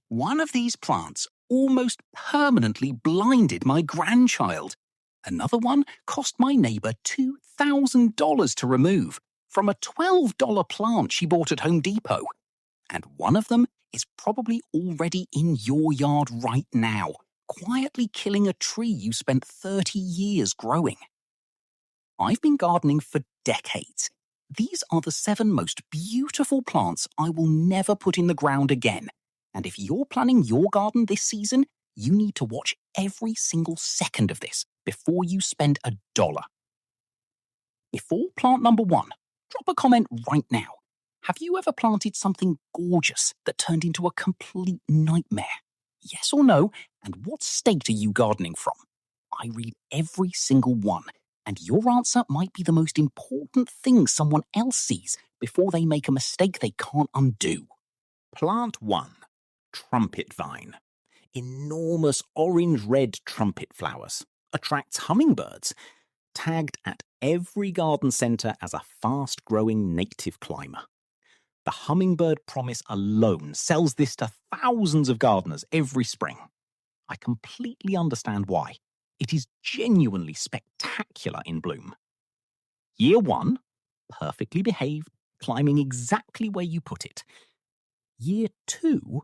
One of these plants almost permanently blinded my grandchild. Another one cost my neighbour $2,000 to remove from a $12 plant she bought at Home Depot. And one of them is probably already in your yard right now, quietly killing a tree you spent 30 years growing. I've been gardening for decades. These are the 7 most beautiful plants I will never put in the ground again. And if you're planning your garden this season, you need to watch every single second of this before you spend $1. Before plant number 1, drop a comment right now. Have you ever planted something gorgeous that turned into a complete nightmare? Yes or no? And what state are you gardening from? I read every single one, and your answer might be the most important thing someone else sees before they make a mistake they can't undo. Plant 1. Trumpet vine. Enormous orange-red trumpet flowers. Attracts hummingbirds. Tagged at every garden centre as a fast-growing native climber. The hummingbird promise alone sells this to thousands of gardeners every spring. I completely understand why. It is genuinely spectacular in bloom. Year 1, perfectly behaved, climbing exactly where you put it. Year 2,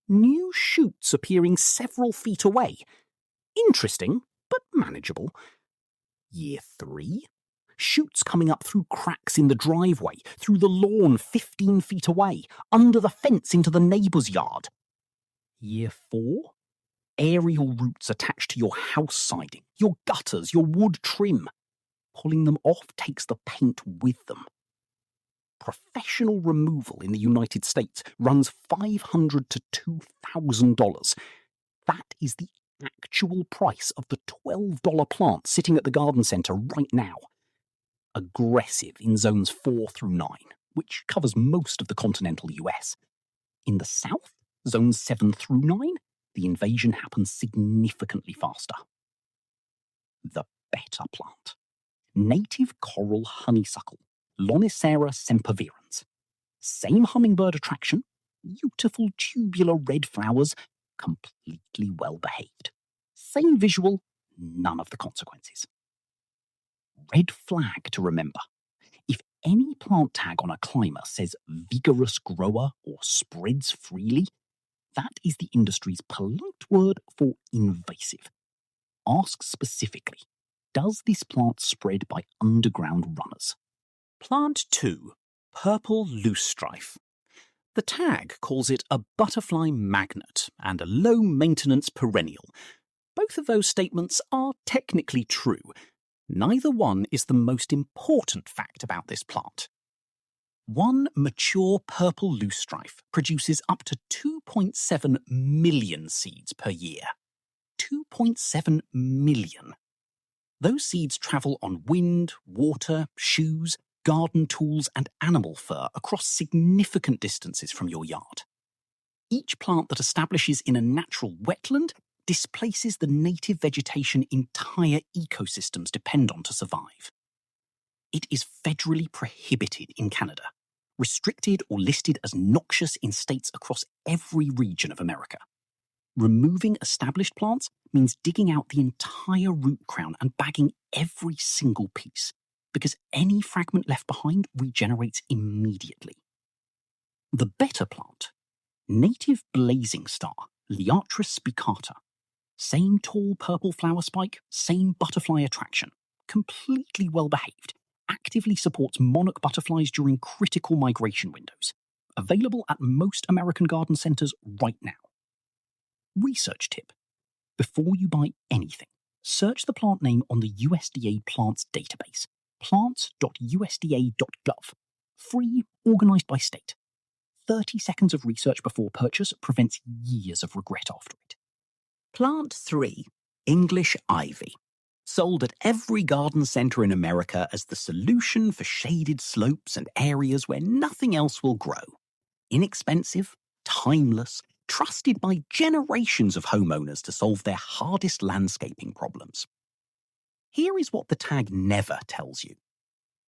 new shoots appearing several feet away. Interesting, but manageable. Year 3, shoots coming up through cracks in the driveway, through the lawn 15 feet away, under the fence into the neighbour's yard. Year 4, aerial roots attached to your house siding, your gutters, your wood trim. Pulling them off takes the paint with them. Professional removal in the United States runs $500 to $2,000. That is the actual price of the $12 plant sitting at the garden centre right now. Aggressive in zones 4 through 9, which covers most of the continental US. In the south, zones 7 through 9, the invasion happens significantly faster. The better plant. Native coral honeysuckle, Lonicera sempervirens. Same hummingbird attraction, beautiful tubular red flowers, completely well behaved. Same visual, none of the consequences. Red flag to remember. If any plant tag on a climber says vigorous grower or spreads freely, that is the industry's polite word for invasive. Ask specifically, does this plant spread by underground runners? Plant 2, purple loosestrife. The tag calls it a butterfly magnet and a low-maintenance perennial. Both of those statements are technically true. Neither one is the most important fact about this plant. One mature purple loosestrife produces up to 2.7 million seeds per year. 2.7 million. Those seeds travel on wind, water, shoes, garden tools, and animal fur across significant distances from your yard. Each plant that establishes in a natural wetland displaces the native vegetation entire ecosystems depend on to survive. It is federally prohibited in Canada, restricted or listed as noxious in states across every region of America. Removing established plants means digging out the entire root crown and bagging every single piece, because any fragment left behind regenerates immediately. The better plant, native blazing star, Liatris spicata. Same tall purple flower spike, same butterfly attraction, completely well behaved, actively supports monarch butterflies during critical migration windows. Available at most American garden centres right now. Research tip. Before you buy anything, search the plant name on the USDA Plants Database, plants.usda.gov. Free, organised by state. 30 seconds of research before purchase prevents years of regret after it. Plant 3, English ivy. Sold at every garden centre in America as the solution for shaded slopes and areas where nothing else will grow. Inexpensive, timeless, trusted by generations of homeowners to solve their hardest landscaping problems. Here is what the tag never tells you.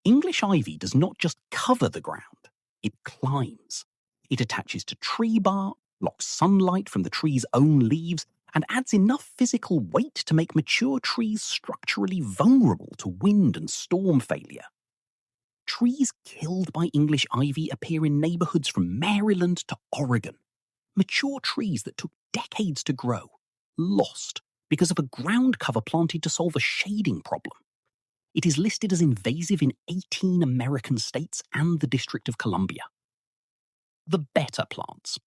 English ivy does not just cover the ground, it climbs. It attaches to tree bark, blocks sunlight from the tree's own leaves, and adds enough physical weight to make mature trees structurally vulnerable to wind and storm failure. Trees killed by English ivy appear in neighborhoods from Maryland to Oregon. Mature trees that took decades to grow, lost because of a ground cover planted to solve a shading problem. It is listed as invasive in 18 American states and the District of Columbia. The better plants.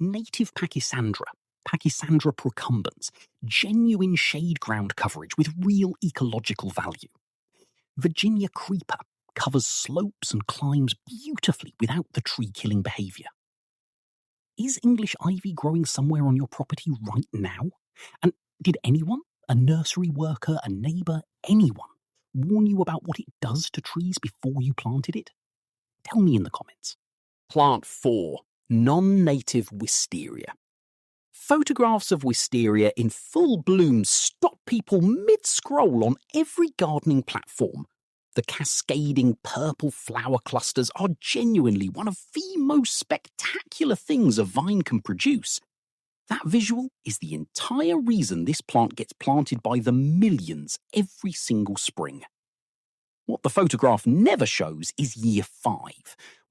Native Pachysandra procumbens, genuine shade ground coverage with real ecological value. Virginia creeper covers slopes and climbs beautifully without the tree-killing behaviour. Is English ivy growing somewhere on your property right now? And did anyone, a nursery worker, a neighbour, anyone, warn you about what it does to trees before you planted it? Tell me in the comments. Plant 4. Non-native wisteria. Photographs of wisteria in full bloom stop people mid-scroll on every gardening platform. The cascading purple flower clusters are genuinely one of the most spectacular things a vine can produce. That visual is the entire reason this plant gets planted by the millions every single spring. What the photograph never shows is year 5,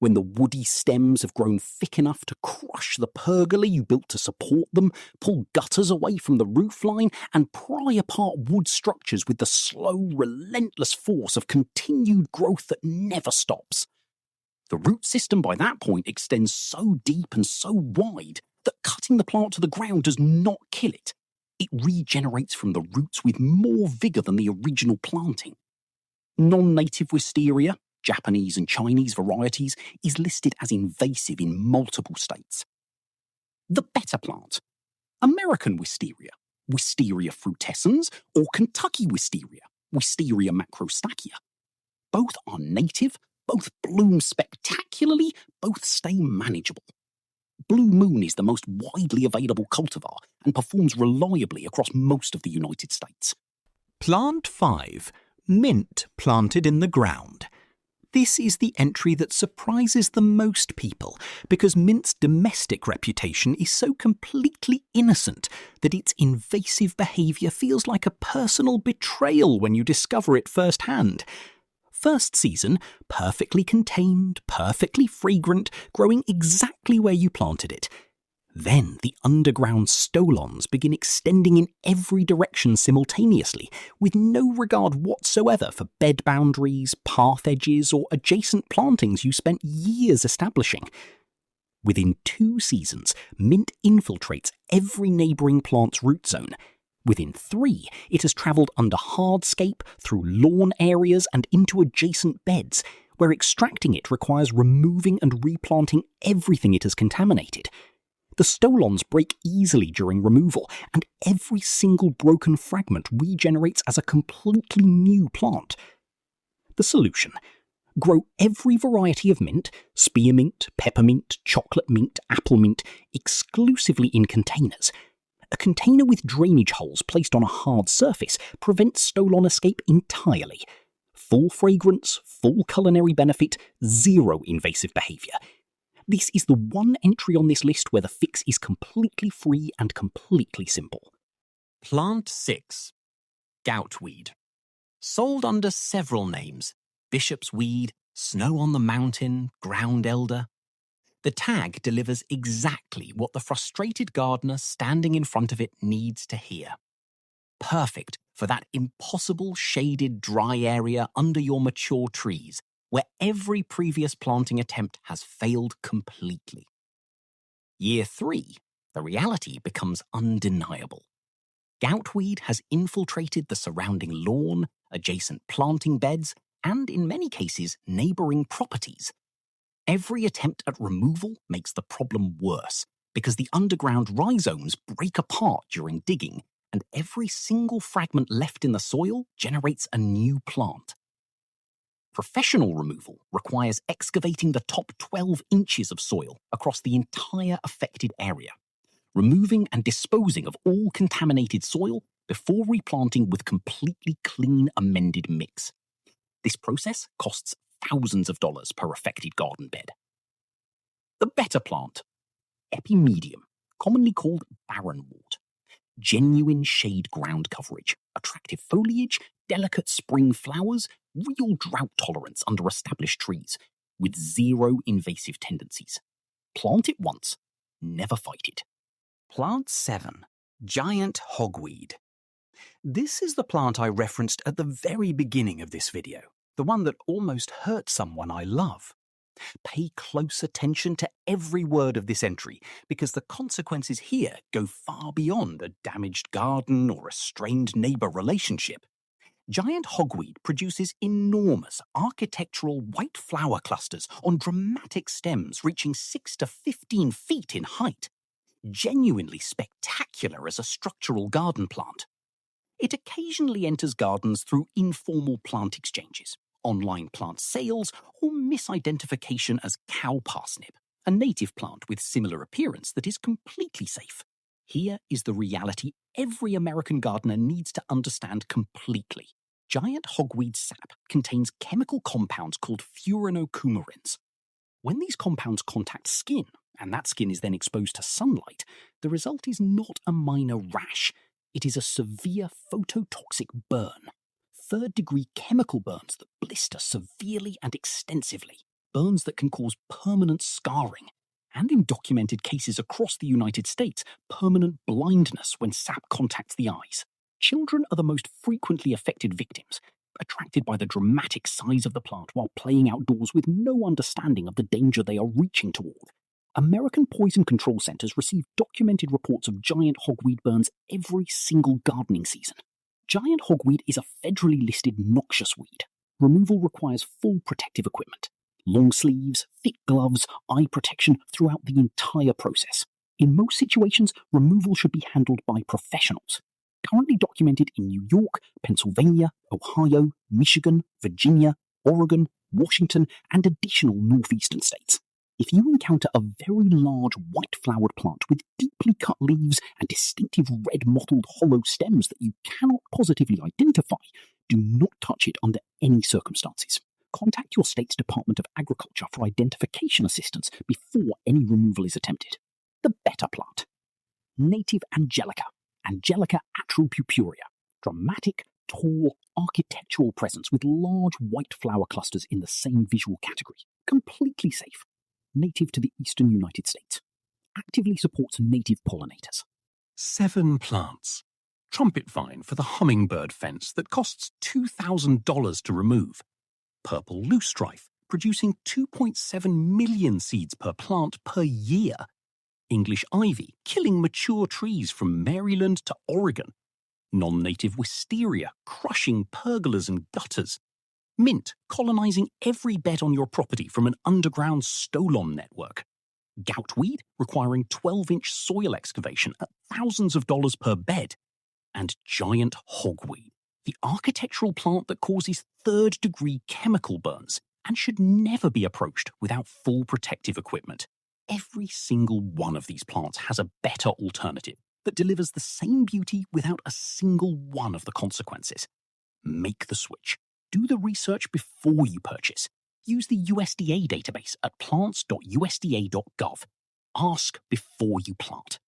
when the woody stems have grown thick enough to crush the pergola you built to support them, pull gutters away from the roofline, and pry apart wood structures with the slow, relentless force of continued growth that never stops. The root system by that point extends so deep and so wide that cutting the plant to the ground does not kill it. It regenerates from the roots with more vigour than the original planting. Non-native wisteria, Japanese and Chinese varieties, is listed as invasive in multiple states. The better plant. American wisteria, Wisteria frutescens, or Kentucky wisteria, Wisteria macrostachya. Both are native, both bloom spectacularly, both stay manageable. Blue Moon is the most widely available cultivar and performs reliably across most of the United States. Plant 5. Mint planted in the ground. This is the entry that surprises the most people because mint's domestic reputation is so completely innocent that its invasive behaviour feels like a personal betrayal when you discover it firsthand. First season, perfectly contained, perfectly fragrant, growing exactly where you planted it. Then the underground stolons begin extending in every direction simultaneously, with no regard whatsoever for bed boundaries, path edges, or adjacent plantings you spent years establishing. Within 2 seasons, mint infiltrates every neighbouring plant's root zone. Within 3, it has travelled under hardscape, through lawn areas, and into adjacent beds, where extracting it requires removing and replanting everything it has contaminated. The stolons break easily during removal, and every single broken fragment regenerates as a completely new plant. The solution: grow every variety of mint, spearmint, peppermint, chocolate mint, apple mint, exclusively in containers. A container with drainage holes placed on a hard surface prevents stolon escape entirely. Full fragrance, full culinary benefit, 0 invasive behaviour. This is the one entry on this list where the fix is completely free and completely simple. Plant 6. Goutweed. Sold under several names: bishop's weed, snow on the mountain, ground elder. The tag delivers exactly what the frustrated gardener standing in front of it needs to hear. Perfect for that impossible shaded dry area under your mature trees, where every previous planting attempt has failed completely. Year 3, the reality becomes undeniable. Goutweed has infiltrated the surrounding lawn, adjacent planting beds, and in many cases, neighbouring properties. Every attempt at removal makes the problem worse because the underground rhizomes break apart during digging, and every single fragment left in the soil generates a new plant. Professional removal requires excavating the top 12 inches of soil across the entire affected area, removing and disposing of all contaminated soil before replanting with completely clean amended mix. This process costs thousands of dollars per affected garden bed. The better plant, Epimedium, commonly called barrenwort. Genuine shade ground coverage, attractive foliage, delicate spring flowers, real drought tolerance under established trees, with zero invasive tendencies. Plant it once, never fight it. Plant 7. Giant Hogweed. This is the plant I referenced at the very beginning of this video, the one that almost hurt someone I love. Pay close attention to every word of this entry, because the consequences here go far beyond a damaged garden or a strained neighbour relationship. Giant hogweed produces enormous architectural white flower clusters on dramatic stems reaching 6 to 15 feet in height. Genuinely spectacular as a structural garden plant. It occasionally enters gardens through informal plant exchanges, online plant sales, or misidentification as cow parsnip, a native plant with similar appearance that is completely safe. Here is the reality every American gardener needs to understand completely. Giant hogweed sap contains chemical compounds called furanocoumarins. When these compounds contact skin, and that skin is then exposed to sunlight, the result is not a minor rash. It is a severe phototoxic burn. Third-degree chemical burns that blister severely and extensively. Burns that can cause permanent scarring. And in documented cases across the United States, permanent blindness when sap contacts the eyes. Children are the most frequently affected victims, attracted by the dramatic size of the plant while playing outdoors with no understanding of the danger they are reaching toward. American poison control centers receive documented reports of giant hogweed burns every single gardening season. Giant hogweed is a federally listed noxious weed. Removal requires full protective equipment. Long sleeves, thick gloves, eye protection throughout the entire process. In most situations, removal should be handled by professionals. Currently documented in New York, Pennsylvania, Ohio, Michigan, Virginia, Oregon, Washington, and additional northeastern states. If you encounter a very large white-flowered plant with deeply cut leaves and distinctive red mottled hollow stems that you cannot positively identify, do not touch it under any circumstances. Contact your state's Department of Agriculture for identification assistance before any removal is attempted. The better plant. Native Angelica. Angelica atralpurpurea. Dramatic, tall, architectural presence with large white flower clusters in the same visual category. Completely safe. Native to the eastern United States. Actively supports native pollinators. 7 plants. Trumpet vine for the hummingbird fence that costs $2,000 to remove. Purple loosestrife, producing 2.7 million seeds per plant per year. English ivy, killing mature trees from Maryland to Oregon. Non-native wisteria, crushing pergolas and gutters. Mint, colonizing every bed on your property from an underground stolon network. Goutweed, requiring 12-inch soil excavation at thousands of dollars per bed. And giant hogweed, the architectural plant that causes third-degree chemical burns and should never be approached without full protective equipment. Every single one of these plants has a better alternative that delivers the same beauty without a single one of the consequences. Make the switch. Do the research before you purchase. Use the USDA database at plants.usda.gov. Ask before you plant.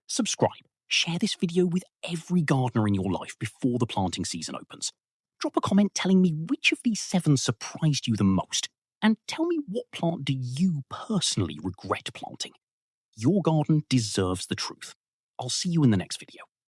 Subscribe. Share this video with every gardener in your life before the planting season opens. Drop a comment telling me which of these 7 surprised you the most, and tell me what plant do you personally regret planting. Your garden deserves the truth. I'll see you in the next video.